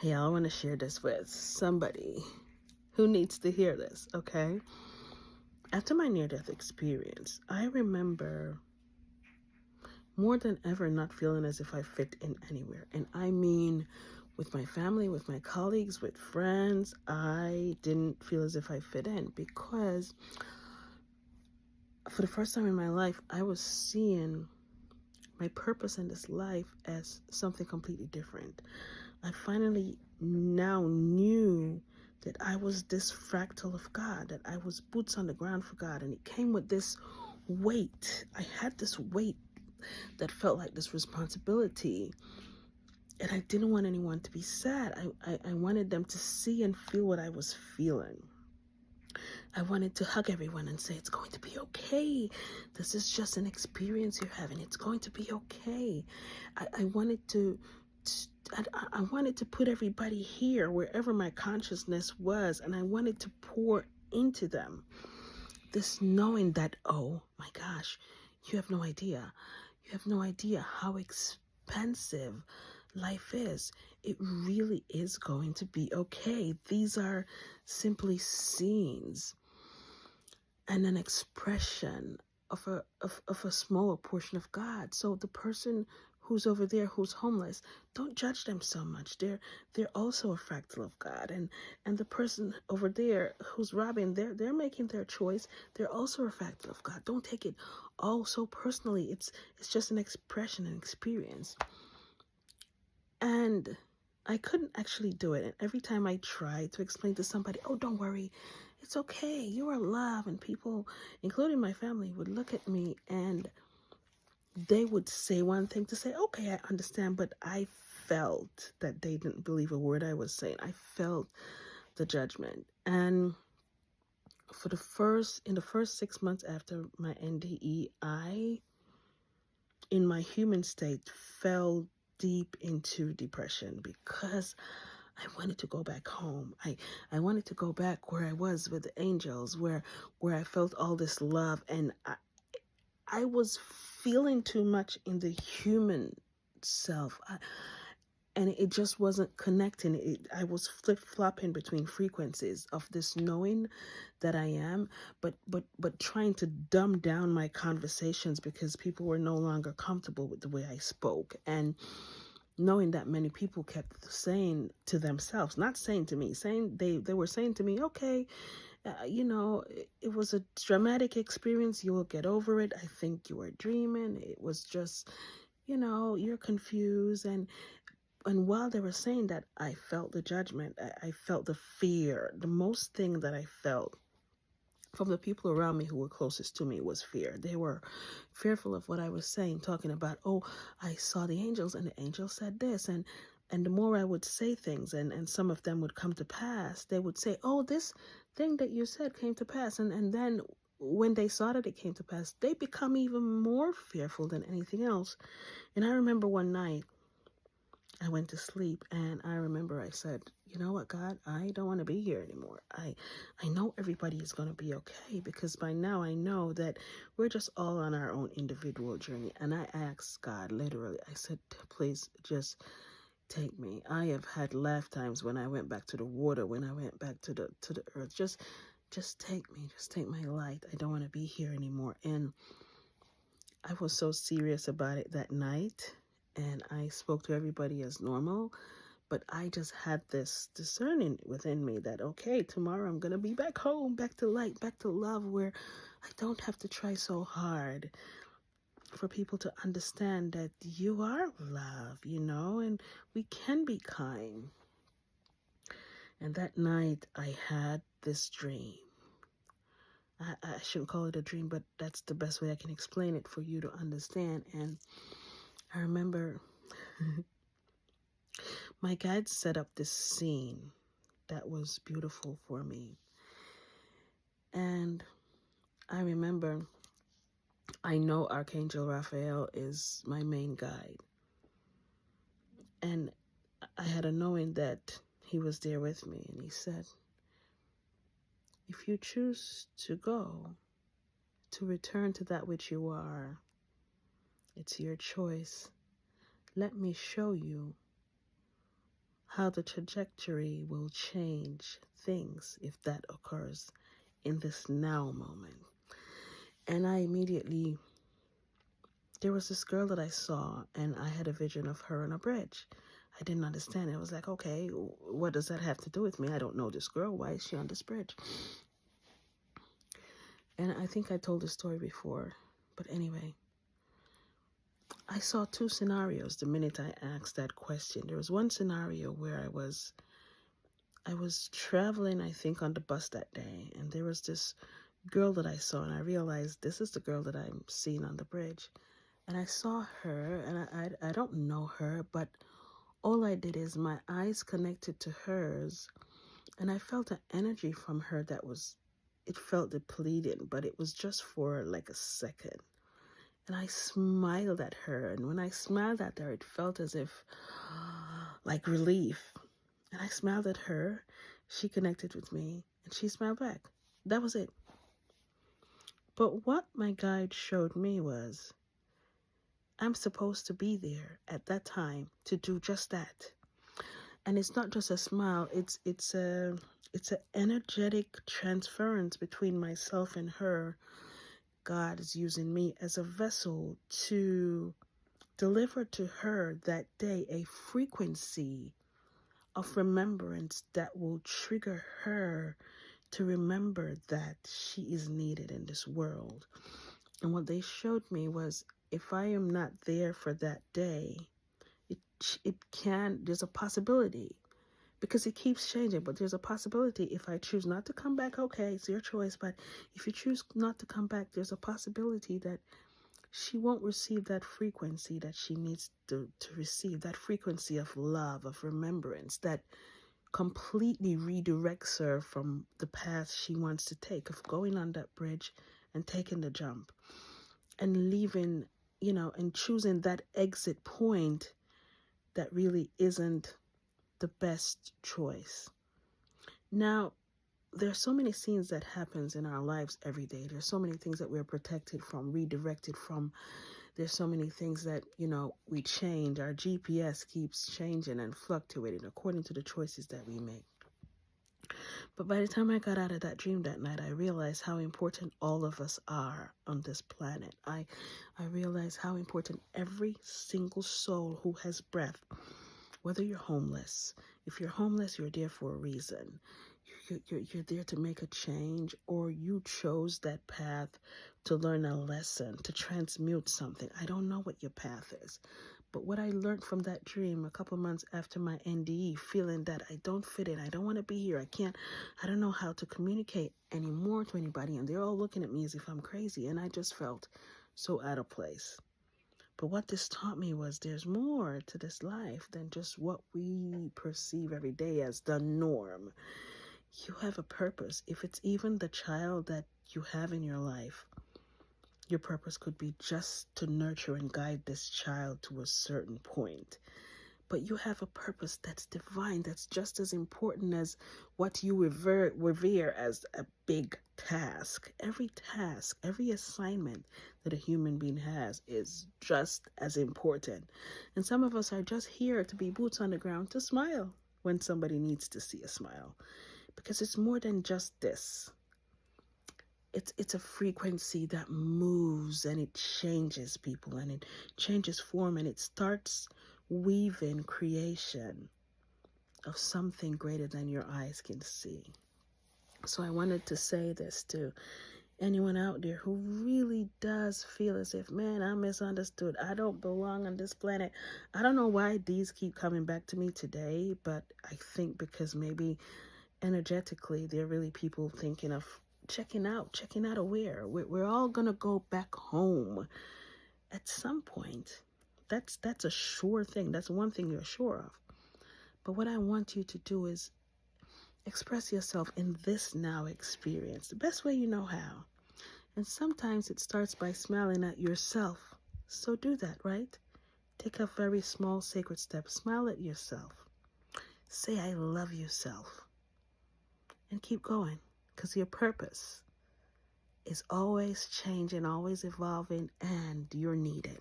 Yeah, I want to share this with somebody who needs to hear this, okay? After my near-death experience, I remember more than ever not feeling as if I fit in anywhere. And I mean, with my family, with my colleagues, with friends, I didn't feel as if I fit in because for the first time in my life, I was seeing my purpose in this life as something completely different. I finally now knew that I was this fractal of God, that I was boots on the ground for God. And it came with this weight. I had this weight that felt like this responsibility. And I didn't want anyone to be sad. I wanted them to see and feel what I was feeling. I wanted to hug everyone and say, it's going to be okay. This is just an experience you're having. It's going to be okay. I wanted to I wanted to put everybody here wherever my consciousness was, and I wanted to pour into them this knowing that, oh my gosh, you have no idea. You have no idea how expensive life is. It really is going to be okay. These are simply scenes and an expression of a smaller portion of God. So the person who's over there who's homeless, don't judge them so much. They're also a fractal of God. And the person over there who's robbing, they're making their choice. They're also a fractal of God. Don't take it all so personally. It's just an expression, an experience. And I couldn't actually do it. And every time I tried to explain to somebody, oh, don't worry, it's okay, you are loved. And people, including my family, would look at me and they would say one thing to say, okay, I understand. But I felt that they didn't believe a word I was saying. I felt the judgment. And in the first 6 months after my NDE, I, in my human state, fell deep into depression because I wanted to go back home. I wanted to go back where I was with the angels, where I felt all this love. And I was feeling too much in the human self. And it just wasn't connecting. I was flip-flopping between frequencies of this knowing that I am, but trying to dumb down my conversations because people were no longer comfortable with the way I spoke. And knowing that many people kept saying to themselves, not saying to me, saying they were saying to me, okay, it was a dramatic experience. You will get over it. I think you are dreaming. It was just, you're confused. And while they were saying that, I felt the judgment. I felt the fear. The most thing that I felt from the people around me who were closest to me was fear. They were fearful of what I was saying, talking about, oh, I saw the angels and the angel said this. And the more I would say things and some of them would come to pass, they would say, oh, this thing that you said came to pass. And then when they saw that it came to pass, they become even more fearful than anything else. And I remember one night, I went to sleep and I remember I said, you know what, God, I don't want to be here anymore. I know everybody is going to be okay because by now I know that we're just all on our own individual journey. And I asked God, literally, I said, please just take me. I have had lifetimes when I went back to the water, when I went back to the earth. Just take me. Just take my light. I don't want to be here anymore. And I was so serious about it that night. And I spoke to everybody as normal, but I just had this discerning within me that, okay, tomorrow I'm going to be back home, back to light, back to love, where I don't have to try so hard for people to understand that you are love, and we can be kind. And that night I had this dream. I shouldn't call it a dream, but that's the best way I can explain it for you to understand. And I remember my guide set up this scene that was beautiful for me. And I remember, I know Archangel Raphael is my main guide. And I had a knowing that he was there with me. And he said, if you choose to go, to return to that which you are, it's your choice. Let me show you how the trajectory will change things if that occurs in this now moment. And there was this girl that I saw, and I had a vision of her on a bridge. I didn't understand it. I was like, okay, what does that have to do with me? I don't know this girl. Why is she on this bridge? And I think I told this story before. But anyway, I saw two scenarios the minute I asked that question. There was one scenario where I was traveling, I think, on the bus that day, and there was this girl that I saw, and I realized this is the girl that I'm seeing on the bridge. And I saw her, and I don't know her, but all I did is my eyes connected to hers, and I felt an energy from her it felt depleted, but it was just for like a second. And I smiled at her, and when I smiled at her, it felt as if, like relief. And I smiled at her, she connected with me, and she smiled back. That was it. But what my guide showed me was, I'm supposed to be there at that time to do just that. And it's not just a smile, it's an energetic transference between myself and her. God is using me as a vessel to deliver to her that day a frequency of remembrance that will trigger her to remember that she is needed in this world. And what they showed me was, if I am not there for that day, there's a possibility, because it keeps changing, but there's a possibility if I choose not to come back, okay, it's your choice, but if you choose not to come back, there's a possibility that she won't receive that frequency that she needs to receive, that frequency of love, of remembrance, that completely redirects her from the path she wants to take, of going on that bridge and taking the jump and leaving, and choosing that exit point that really isn't the best choice. Now, there's so many scenes that happens in our lives every day. There's so many things that we're protected from, redirected from. There's so many things that, we change. Our GPS keeps changing and fluctuating according to the choices that we make. But by the time I got out of that dream that night, I realized how important all of us are on this planet. I realized how important every single soul who has breath, whether you're homeless. If you're homeless, you're there for a reason. You're there to make a change, or you chose that path to learn a lesson, to transmute something. I don't know what your path is, but what I learned from that dream a couple months after my NDE, feeling that I don't fit in, I don't want to be here, I don't know how to communicate anymore to anybody, and they're all looking at me as if I'm crazy, and I just felt so out of place. But what this taught me was, there's more to this life than just what we perceive every day as the norm. You have a purpose. If it's even the child that you have in your life, your purpose could be just to nurture and guide this child to a certain point. But you have a purpose that's divine, that's just as important as what you revere as a big task. Every assignment that a human being has is just as important. And some of us are just here to be boots on the ground, to smile when somebody needs to see a smile. Because it's more than just this. It's a frequency that moves, and it changes people, and it changes form, and it starts weaving creation of something greater than your eyes can see. So I wanted to say this to anyone out there who really does feel as if, man, I'm misunderstood, I don't belong on this planet. I don't know why these keep coming back to me today, but I think because maybe energetically they're really people thinking of checking out of where. We're all gonna go back home at some point. That's a sure thing. That's one thing you're sure of. But what I want you to do is express yourself in this now experience the best way you know how. And sometimes it starts by smiling at yourself. So do that, right? Take a very small sacred step. Smile at yourself. Say, I love you, self. And keep going, because your purpose is always changing, always evolving, and you're needed.